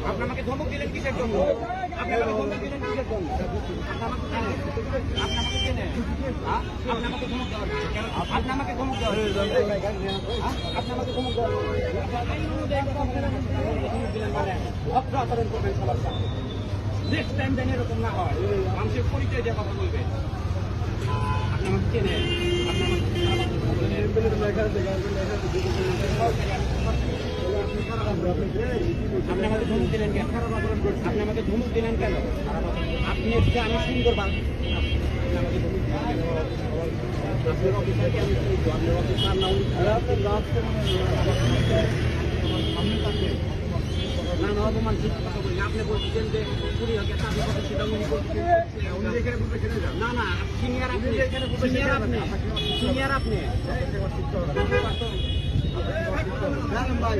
আপনি আমাকে ধমক দিলেন কিসের জন্য? আপনি আমাকে ধমক দিলেন কিসের জন্য? আপনি আমাকে চেনেন? আপনি আমাকে ধমক দেওয়ার আপনি আমাকে ধমক দেওয়ার আপনি আমাকে ধমক দেওয়ার অর্থ আচরণ করবেন সবার সাথে। নেক্সট টাইম যেন এরকম না হয়, মানুষের পরিচয় দিয়ে কথা বলবেন। আপনি আমাকে চেনেন? আপনি আমাকে ধমক দিলেন কেন? আপনি আমাকে ধমক দিলেন কেন? আপনি হচ্ছে আমি সুন্দর আপনি আমাকে ধমক দিলেন কেন? আপনার অফিসারকে আমি চিনব, আপনার অফিসার না না না অপমান ঠিক কথা বলি। আপনি বলছেন যে কুড়ি হাজার টাকা কথা সেটা উনি বলছেন না না সিনিয়র আপনি সিনিয়র আপনি সিনিয়র আপনি ভাই